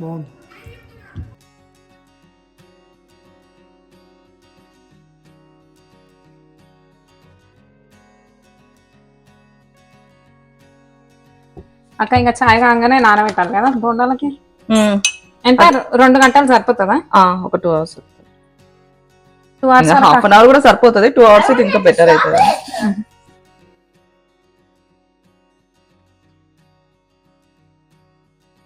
బాగుంది. అక్క ఇంకా చాయ్ కాగానే నానబెట్టాలి కదా బోండాలకి. ఎంత 2 గంటలు సరిపోతుందా? ఒక 2 hours. 2 hours half an hour కూడా సరిపోతుంది. 2 hours ఇంకా బెటర్ అవుతుంది.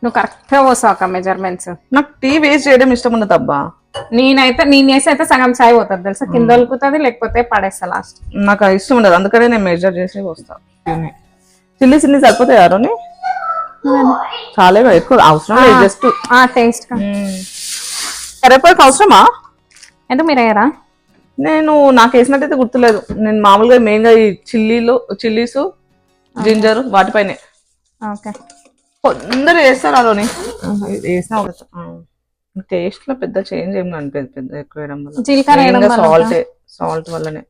నువ్వు కరెక్ట్ గా పోసావు అక్క మెజర్మెంట్స్. నాకు టీ వేస్ట్ చేయడం ఇష్టం ఉండదు అబ్బా. నేను చేసి అయితే సగం చాయ్ పోతుంది తెలుసా, కింద ఒలుకుతుంది లేకపోతే పడేస్తా లాస్ట్. నాకు ఇష్టం ఉండదు, అందుకనే నేను మెజర్ చేసి పోస్తా. చిల్లి సరిపోతాయి యారోని, చాలా ఎక్కువ అవసరం లేదు, జస్ట్ టేస్ట్. కరేపాకు అవసరమా? అంటే మీరు అయ్యారా? నాకు వేసినట్టయితే గుర్తులేదు. నేను మామూలుగా మెయిన్ గా ఈ చిల్లీస్ జింజర్ వాటిపైనే. ఓకే, కొందరు వేస్తారు అలోని, వేసిన టేస్ట్ లో పెద్ద చేంజ్ ఏమి అనిపేది పెద్ద ఎక్కువ వేయడం వల్ల. జీలకర్ర సాల్ట్ వల్లనే.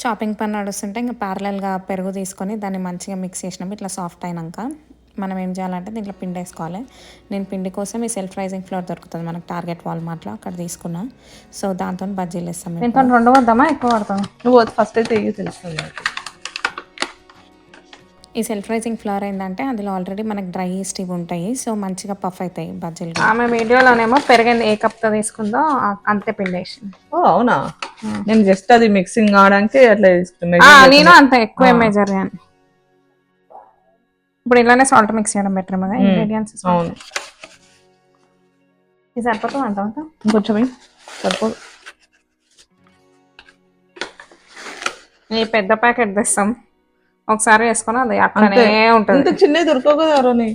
చాపింగ్ పని నడుస్తుంటే ఇంకా ప్యారలల్గా పెరుగు తీసుకొని దాన్ని మంచిగా మిక్స్ చేసినాము. ఇట్లా సాఫ్ట్ అయినాక మనం ఏం చేయాలంటే దీంట్లో పిండి వేసుకోవాలి. నేను పిండి కోసం ఈ సెల్ఫ్ రైజింగ్ ఫ్లోర్ దొరుకుతుంది మనకు టార్గెట్ వాల్మార్ట్లో, అక్కడ తీసుకున్నా. సో దాంతో బజ్జీలు వేస్తాం. దీంతో 2 వద్దామా ఎక్కువ పడతాం? నువ్వు ఫస్ట్ అయితే తెలుస్తుంది. ఈ సెల్ఫ్ రైజింగ్ ఫ్లోర్ ఏంటంటే అందులో ఆల్రెడీ మనకు డ్రై ఈస్ట్ ఇవి ఉంటాయి, సో మంచిగా పఫ్ అవుతాయి బజ్జీలు. ఆమె వీడియోలోనేమో పెరిగింది ఏ కప్తో తీసుకుందో అంతే పిండి వేసింది. ఓ అవునా, నేను జస్ట్ అది మిక్సింగ్ కావడానికి అట్లా నేను అంత ఎక్కువ మెజర్ అని. ఇప్పుడు ఇలానే సాల్ట్ మిక్స్ చేయడం బెటర్ కదా ఇంగ్రీడియంట్స్. అవును, ఇది సరిపోతుంది అంట ఇంకొంచెం సరిపోదు. ఈ పెద్ద ప్యాకెట్ తెస్తాం ఒకసారి వేసుకొని అది అట్లనే ఉంటుంది. ఇంత చిన్నవి దొరకవు కదా అరోని.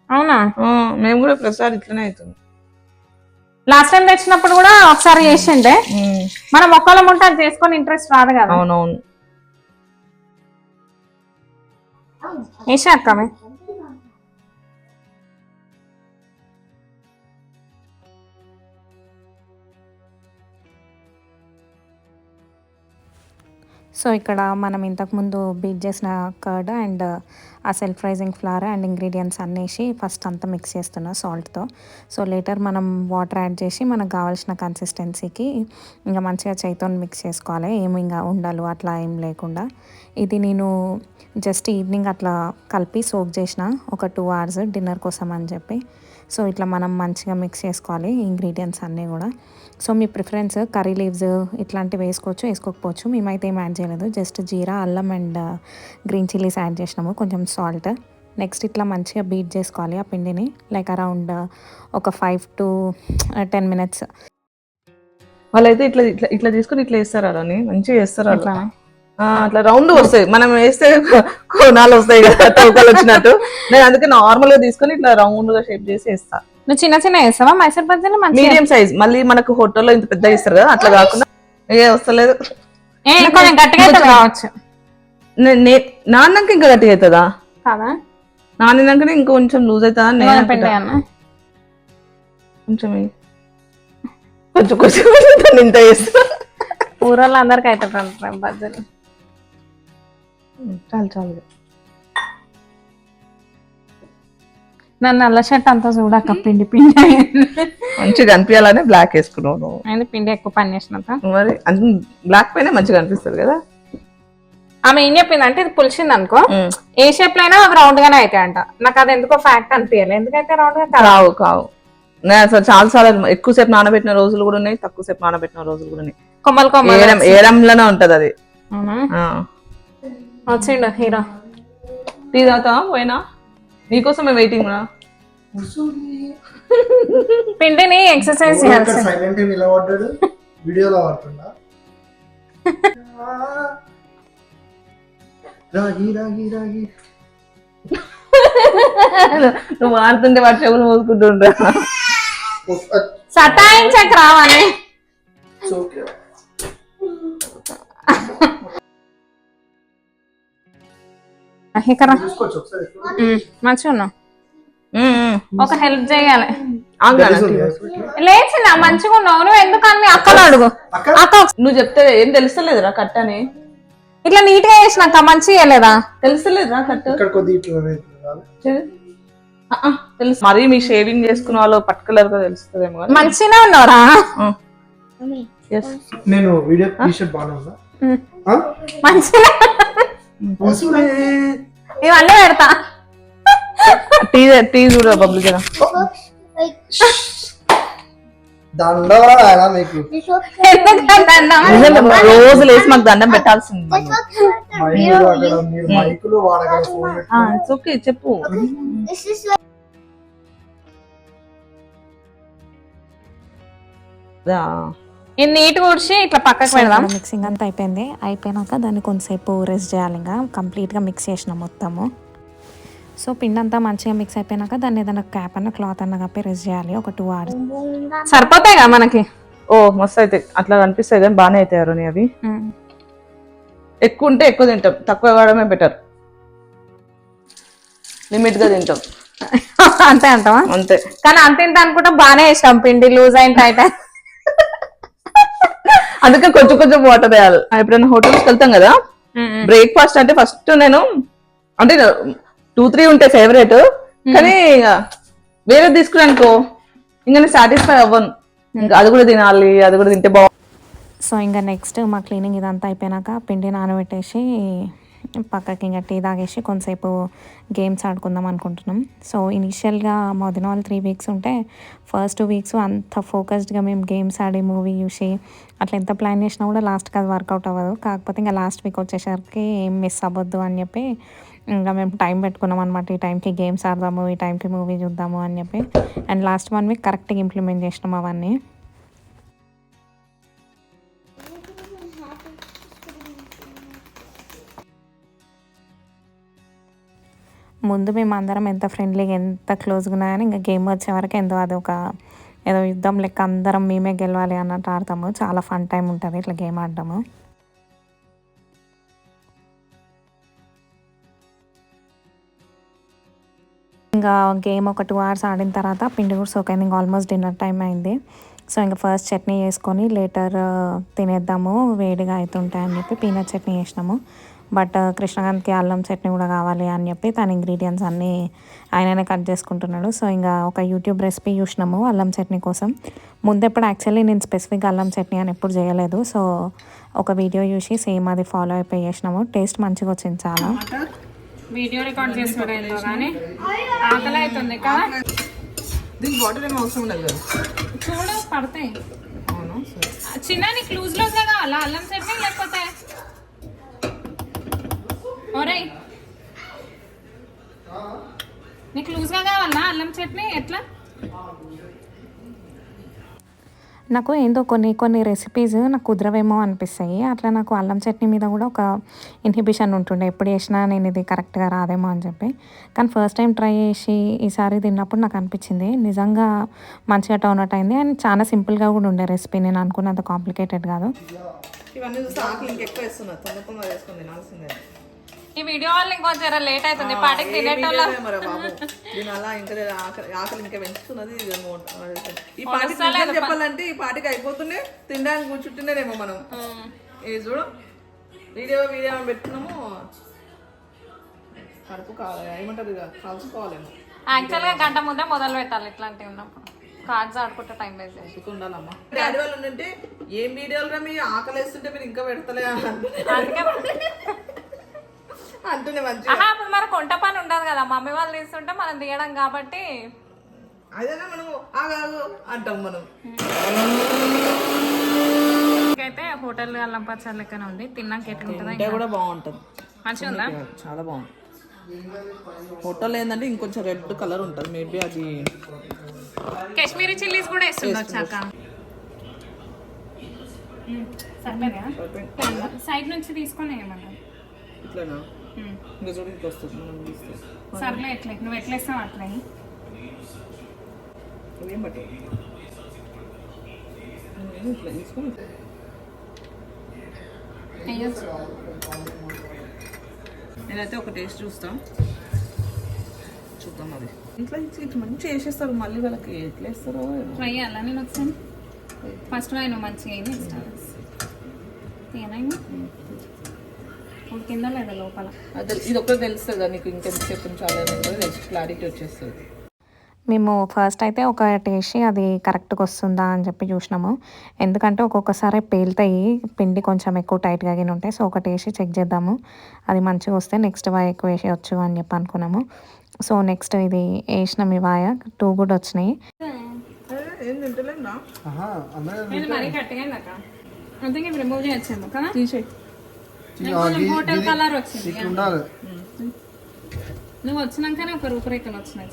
అవునా, మేము కూడా ప్రతిసారి ఇట్లనే అవుతుంది. లాస్ట్ టైం తెచ్చినప్పుడు కూడా ఒకసారి చేసిండే, మనం ఒక్కళ్ళ ముంటే అది చేసుకొని ఇంట్రెస్ట్ రాదు కదా. అవునవును, వేసాక సో ఇక్కడ మనం ఇంతకుముందు బీట్ చేసిన కర్డ్ అండ్ ఆ self raising flour and ingredients అన్నేసి ఫస్ట్ అంతా మిక్స్ చేస్తున్నా సాల్ట్తో. సో లేటర్ మనం వాటర్ యాడ్ చేసి మనకు కావాల్సిన కన్సిస్టెన్సీకి ఇంకా మంచిగా చేతితో మిక్స్ చేసుకోవాలి, ఏమి ఇంకా ఉండాలి అట్లా ఏం లేకుండా. ఇది నేను జస్ట్ ఈవినింగ్ అట్లా కలిపి సోక్ చేసిన ఒక 2 hours డిన్నర్ కోసం అని చెప్పి. సో ఇట్లా మనం మంచిగా మిక్స్ చేసుకోవాలి ఇంగ్రీడియంట్స్ అన్నీ కూడా. సో మీ ప్రిఫరెన్స్, కర్రీ లీవ్స్ ఇట్లాంటివి వేసుకోవచ్చు వేసుకోకపోవచ్చు, మేమైతే ఏం యాడ్ చేయలేదు, జస్ట్ జీరా అల్లం అండ్ గ్రీన్ చిల్లీస్ యాడ్ చేసినాము, కొంచెం సాల్ట్. నెక్స్ట్ ఇట్లా మంచిగా బీట్ చేసుకోవాలి ఆ పిండిని, లైక్ అరౌండ్ ఒక 5 to 10 minutes. వాళ్ళైతే ఇట్లా ఇట్లా ఇట్లా తీసుకొని ఇట్లా వేస్తారు అని మంచిగా వేస్తారు. అట్లా రౌండ్ వస్తాయి, మనం వేస్తే కోనాలు వస్తాయి కదా తౌకలు వచ్చినట్టు. నేను అందుకే నార్మల్ గా తీసుకొని ఇట్లా రౌండ్ గా షేప్ చేసి వేస్తా. నువ్వు చిన్న చిన్న వేస్తావా మైసూర్ బజ్జీలు? మీడియం సైజ్, మళ్ళీ మనకు హోటల్లో ఇంత పెద్ద ఇస్తారు కదా అట్లా కాకుండా. వస్తలేదు, గట్టిగా కావచ్చు. నాన్నాక ఇంకా గట్టిగా అవుతుందా? కాదా, నానినాకనే ఇంకొంచెం లూజ్ అవుతుందా? కొంచెం కొంచెం కొంచెం ఇంత వేస్తా. ఊరోళ్ళు అందరికి అవుతుంది బజ్జీలు. చాలు చాలు. నన్ను నల్ల షర్ట్ అంతా చూడక పిండి పిండి మంచిగా అనిపించాలని బ్లాక్ వేసుకున్నావు. అయితే పిండి ఎక్కువ పని చేసినంత మరి బ్లాక్ పైన మంచిగా అనిపిస్తుంది కదా. ఆమె ఏం చెప్పింది అంటే ఇది పులిసింది అనుకో ఏ షేప్ లో అయినా అవి రౌండ్ గానే అవుతాయి అంట. నాకు అది ఎందుకో ఫ్యాక్ట్ అనిపించాలి, ఎందుకైతే రౌండ్ గా కావు. నేను అసలు చాలా సార్లు ఎక్కువసేపు నానబెట్టిన రోజులు కూడా ఉన్నాయి, తక్కువ సేపు నానబెట్టిన రోజులు కూడా ఉన్నాయి. కొమ్మలు ఏరంలోనే ఉంటది అది. వచ్చిండు హీరో. టీ తాగుతా పోయినా నీకోసమే వెయిటింగ్. పిండిని ఎక్సర్సైజ్ చేయాలి. నువ్వు ఆడుతుంటే వాటి చెవులు మోసుకుంటుంటా. సతాయించక రావాలి. మంచిగా ఉన్నావు, ఒక హెల్ప్ చేయాలి. లేచినా మంచిగా ఉన్నావు, నువ్వు ఎందుకని అక్కలు అడుగు. నువ్వు చెప్తే ఏం తెలుస్తలేదురా కట్ అని. ఇట్లా నీట్ గా చేసినాక మంచిగా చేయలేదా? తెలుసలేదా కట్ ఇక్కడ కొద్దిగా ఇట్లా రేపు. తెలుసలేదా కట్ ఇక్కడ కొద్దిగా ఇట్లా రేపు కాదు. తెలుసు మరి మీ షేవింగ్ చేసుకున్న వాళ్ళు పర్టికులర్ గా తెలుస్తుందేమో కానీ మంచిగానే ఉన్నారా? yes. నేను వీడియో టీషర్ట్ బాగానే ఉందా? ఆ? మంచిగా వస్తులే. ఇవన్నీ పెడతా. టీ చూడ పబ్లిక్ కదా దండవాడా మీకు ఎందుకంటే రోజు లేసి మాకు దండం పెట్టాల్సింది మైకులు అక్కడ మీరు మైకులు వాడగల ఫోన్ ఇట్స్ ఓకే చెప్పు ఇది నీట్ కూర్చి ఇట్లా పక్కకు పెడదాం. మిక్సింగ్ అంతా అయిపోయినాక దాన్ని కొంతసేపు రెస్ట్ చేయాలి. ఇంకా కంప్లీట్గా మిక్స్ చేసిన మొత్తము. సో పిండి అంతా మంచిగా మిక్స్ అయిపోయినాక దాన్ని ఏదైనా క్యాప్ అన్న క్లాత్ అన్న కప్పి రెస్ట్ చేయాలి ఒక 2 hours. సరిపోతాయి కదా మనకి. ఓ మస్తు అయితే అట్లా అనిపిస్తాయి కానీ బాగానే అవుతాయి అరుణి అవి. ఎక్కువ ఉంటే ఎక్కువ తింటాం, తక్కువ వాడమే బెటర్. లిమిట్ గా తింటాం అంతే అంటావా? అంతే. కానీ అంత ఇంత అనుకుంటా బాగానే వేసాం పిండి లూజ్ అయిన టైట్. అందుకే కొంచెం కొంచెం వాటర్ వేయాలి. ఎప్పుడైనా హోటల్స్కి వెళ్తాం కదా బ్రేక్ఫాస్ట్ అంటే ఫస్ట్ నేను అంటే 2-3 ఉంటాయి ఫేవరెట్, కానీ వేరే తీసుకుని అనుకో ఇంకా నేను సాటిస్ఫై అవ్వను. ఇంకా అది కూడా తినాలి, అది కూడా తింటే బాగుంది. సో ఇంకా నెక్స్ట్ మా క్లీనింగ్ ఇదంతా అయిపోయినాక పిండి నానబెట్టేసి పక్కకి ఇంకా టీ తాగేసి కొంతసేపు గేమ్స్ ఆడుకుందాం అనుకుంటున్నాం. సో ఇనీషియల్గా మా వదిన వాళ్ళు 3 weeks ఉంటే ఫస్ట్ 2 weeks అంత ఫోకస్డ్గా మేము గేమ్స్ ఆడి మూవీ చూసి అట్లా ఎంత ప్లాన్ చేసినా కూడా లాస్ట్కి అది వర్కౌట్ అవ్వదు. కాకపోతే ఇంకా లాస్ట్ వీక్ వచ్చేసరికి ఏం మిస్ అవ్వద్దు అని చెప్పి ఇంకా మేము టైం పెట్టుకున్నాం అనమాట. ఈ టైంకి గేమ్స్ ఆడదాము, ఈ టైంకి మూవీ చూద్దాము అని చెప్పి. అండ్ లాస్ట్ 1 week కరెక్ట్గా ఇంప్లిమెంట్ చేసినాం అవన్నీ. ముందు మేము అందరం ఎంత ఫ్రెండ్లీగా ఎంత క్లోజ్గా ఉన్నా కానీ ఇంకా గేమ్ వచ్చే వరకు ఏదో యుద్ధం లెక్క అందరం మేమే గెలవాలి అన్నట్టు ఆడతాము. చాలా ఫన్ టైం ఉంటుంది ఇట్లా గేమ్ ఆడటము. ఇంకా గేమ్ ఒక 2 hours ఆడిన తర్వాత పిండి కూడా సోకైంది. ఇంకా ఆల్మోస్ట్ డిన్నర్ టైం అయింది. సో ఇంకా ఫస్ట్ చట్నీ చేసుకొని లేటర్ తినేద్దాము, వేడిగా అవుతుంటాయని చెప్పి పీనట్ చట్నీ చేసినాము. బట్ కృష్ణకాంత్కి అల్లం చట్నీ కూడా కావాలి అని చెప్పి తన ఇంగ్రీడియంట్స్ అన్నీ ఆయననే కట్ చేసుకుంటున్నాడు. సో ఇంకా ఒక యూట్యూబ్ రెసిపీ చూసినాము అల్లం చట్నీ కోసం. ముందెప్పుడు యాక్చువల్లీ నేను స్పెసిఫిక్గా అల్లం చట్నీ అని ఎప్పుడు చేయలేదు. సో ఒక వీడియో చూసి సేమ్ అది ఫాలో అయిపోయి చేసినాము. టేస్ట్ మంచిగా వచ్చింది చాలా. వీడియో రికార్డ్ చేస్తున్నాడు కానీ ఆకలి అవుతుంది కదా. దీనికి వాటర్ ఏమో అవసరం ఉండదు కదా, చూడు పడతాయి. చిన్న నీకు లూజ్ లూజ్గా కావాలా అల్లం చట్నీ లేకపోతే ఒరే నీకు లూజ్గా కావాలా అల్లం చట్నీ ఎట్లా? నాకు ఏందో కొన్ని రెసిపీస్ నాకు కుదరవేమో అనిపిస్తాయి. అట్లా నాకు అల్లం చట్నీ మీద కూడా ఒక ఇన్హిబిషన్ ఉంటుండే, ఎప్పుడు చేసినా నేను ఇది కరెక్ట్గా రాదేమో అని చెప్పి. కానీ ఫస్ట్ టైం ట్రై చేసి ఈసారి తిన్నప్పుడు నాకు అనిపించింది నిజంగా మంచిగా టర్న్ అవుట్ అయింది. అండ్ చాలా సింపుల్గా కూడా ఉండే రెసిపీ, నేను అనుకున్నంత కాంప్లికేటెడ్ కాదు. ఇవన్నీ చూస్తే ఆకలి ఇంకెక్కువ వేస్తున్నా, తొందర వేసుకొని తినాల్సిందే. ఈ వీడియో వల్ల ఇంకొంచెం లేట్ అవుతుంది పాటికి తినేటోళ్ళ. దీని అలా ఇంకా ఆకలి ఇంకా పెంచుతున్నది. ఈ పాటికి చెప్పాలంటే ఈ పాటికి అయిపోతుండే తినడానికి కూర్చుంటుండేమో మనం. ఏ చూడు వీడియో పెట్టుకున్నాము, కడుపు ఏమంటారు కాల్చుకోవాలేమో. యాక్చువల్గా గంట ముందే మొదలు పెట్టాలి ఇట్లాంటివి ఉన్నప్పుడు. కార్డ్స్ ఆడుకుంటే టైం వేస్ట్ చేసుకుంటూ ఉండాలమ్మా. డాడీ వాళ్ళు ఉంటే ఏం వీడియోలు మీ ఆకలి వేస్తుంటే మీరు ఇంకా పెడతలే అంటేనే మంచిగా. అప్పుడు మనకు వంట పని ఉండదు కదా, మమ్మీ వాళ్ళు తీస్తుంటే మనం తీయడం కాబట్టి అదేనా మనము ఆగాగు అంటాం మనం. అయితే హోటల్ అల్లం పచ్చడి లెక్కనే ఉంది. తిన్నాక ఎట్లుంటుంది కూడా బాగుంటుంది, మంచిగా ఉందా? చాలా బాగుంది. హోటల్ ఏంటంటే ఇంకొంచెం రెడ్ కలర్ ఉంటుంది, మేబీ అది కాశ్మీరీ చిల్లీస్ కూడా వేస్తుంది వచ్చాక. సైడ్ నుంచి తీసుకొని ఏమన్నా ఇట్లనా ఇంకా చూడ ఇంక వస్తుంది మనం తీస్తే. సర్లే ఎట్లే నువ్వు ఎట్లేస్తావు అట్లా ఏం బట్టి ఇట్లా తీసుకొని నేనైతే ఒక టేస్ట్ చూద్దాం అది. ఇట్లా మంచిగా వేసేస్తారు, మళ్ళీ వాళ్ళకి ఎట్లా వేస్తారో ట్రై చేయాలా? నేను వచ్చాను ఫస్ట్ నువ్వు మంచిగా అయింది. ఉడికిందా లేదా లోపల. అదే ఇది ఒక్కటి తెలుస్తుంది నీకు, ఇంకెంతసేపు ఉంచాలని క్లారిటీ వచ్చేస్తుంది. మేము ఫస్ట్ అయితే ఒక టేస్ట్ అది కరెక్ట్గా వస్తుందా అని చెప్పి చూసినాము. ఎందుకంటే ఒక్కొక్కసారి పేలుతాయి, పిండి కొంచెం ఎక్కువ టైట్గా గిన ఉంటాయి. సో ఒక టేస్ట్ చెక్ చేద్దాము, అది మంచిగా వస్తే నెక్స్ట్ వాయ ఎక్కువ వేసేయచ్చు అని చెప్పి అనుకున్నాము. సో నెక్స్ట్ ఇది వేసినాం, ఈ వాయ 2 కూడా వచ్చినాయి. ఏం తింటలేదా మరీ గట్టిగా అందుకే రిమూవ్ చేయొచ్చాము కదా, తీసేయి. హోటల్ కలర్ వచ్చింది. ఇట్లా ఉండాలి. నువ్వు వచ్చినాకనే ఒక రూపురేఖలు వచ్చినాయి.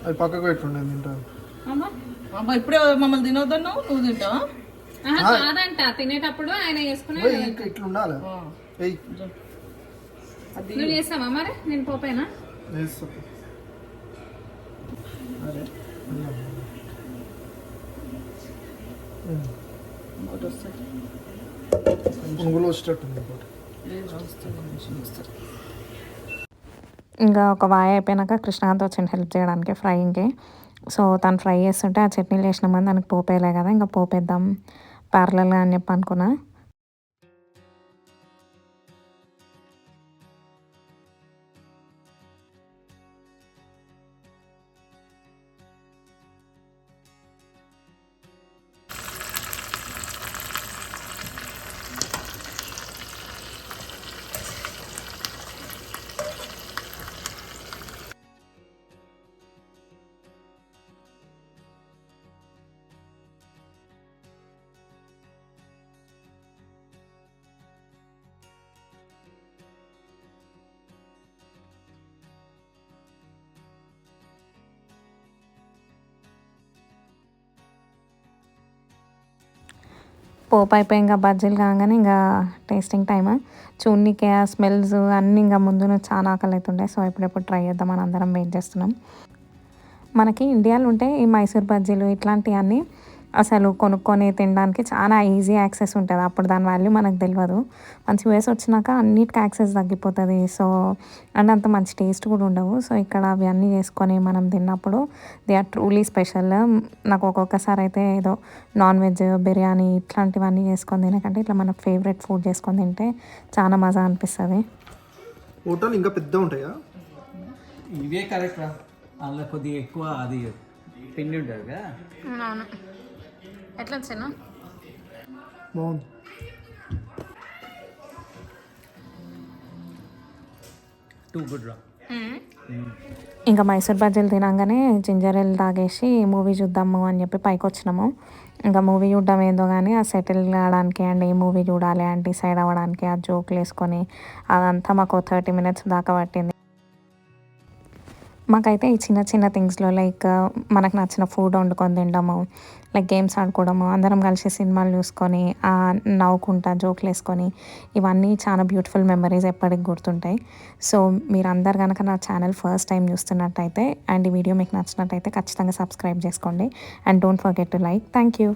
అది పక్కకు పెట్టుండే తింటాను. అమ్మా ఇప్పుడే మమ్మల్ని తినొద్దన్నావు, నువ్వు తింటావా? కాదంట, తినేటప్పుడు ఆయన వేసుకునే. ఇట్లా ఉండాలి. నువ్వు చేస్తావా మరి? నేను పోపేనా? ఇంకా ఒక వాయ అయిపోయినాక కృష్ణాంత్ వచ్చింది హెల్ప్ చేయడానికి ఫ్రైయింగ్కి. సో తను ఫ్రై చేస్తుంటే ఆ చట్నీలు వేసినామని దానికి పోపేయలే కదా, ఇంకా పోపేద్దాం ప్యారలల్గా అని చెప్పి అనుకున్నా. పోపు అయిపోయి ఇంకా బజ్జీలు కాగానే ఇంకా టేస్టింగ్ టైమ్. చూడనీకి ఆ స్మెల్స్ అన్నీ ఇంకా ముందు చాలా ఆకలి అవుతుండే. సో ఎప్పుడెప్పుడు ట్రై చేద్దామని అందరం వెయిట్ చేస్తున్నాం. మనకి ఇండియాలో ఉంటే ఈ మైసూర్ బజ్జీలు ఇట్లాంటివన్నీ అసలు కొనుక్కొని తినడానికి చాలా ఈజీ యాక్సెస్ ఉంటుంది. అప్పుడు దాని వాల్యూ మనకు తెలియదు. మంచి వయసు వచ్చినాక అన్నిటికీ యాక్సెస్ తగ్గిపోతుంది. సో అండ్ అంత మంచి టేస్ట్ కూడా ఉండవు. సో ఇక్కడ అవి అన్నీ చేసుకొని మనం తిన్నప్పుడు దే ఆర్ ట్రూలీ స్పెషల్. నాకు ఒక్కొక్కసారి అయితే ఏదో నాన్ వెజ్ బిర్యానీ ఇట్లాంటివన్నీ చేసుకొని తినకంటే ఇట్లా మన ఫేవరెట్ ఫుడ్ చేసుకొని తింటే చాలా మజా అనిపిస్తుంది. హోటల్ ఇంకా పెద్ద ఉంటాయా? ఇవే కరెక్ట్ రా, అందులో కొద్దిగా ఎక్కువ అది పిండి ఉంటుంది కదా. అవును, ఎట్లా వచ్చాను బాగుంది. టూ గుడ్ రా. ఇంకా మైసూర్ బజ్జీలు తినగానే జింజర్ ఎల్ తాగేసి మూవీ చూద్దాము అని చెప్పి పైకి వచ్చినాము. ఇంకా మూవీ చూడడం ఏందో కానీ ఆ సెటిల్ కావడానికి అండ్ ఏ మూవీ చూడాలి అని డిసైడ్ అవ్వడానికి ఆ జోకులు వేసుకొని అదంతా మాకు 30 minutes దాకా పట్టింది. మాకైతే ఈ చిన్న చిన్న థింగ్స్లో లైక్ మనకు నచ్చిన ఫుడ్ వండుకొని తినడము, లైక్ గేమ్స్ ఆడుకోవడము, అందరం కలిసి సినిమాలు చూసుకొని నవ్వుకుంటా జోకులు వేసుకొని ఇవన్నీ చాలా బ్యూటిఫుల్ మెమరీస్ ఎప్పటికి గుర్తుంటాయి. సో మీరు అందరు కనుక నా ఛానల్ ఫస్ట్ టైం చూస్తున్నట్టయితే అండ్ ఈ వీడియో మీకు నచ్చినట్టయితే ఖచ్చితంగా సబ్స్క్రైబ్ చేసుకోండి and don't forget to like. Thank you.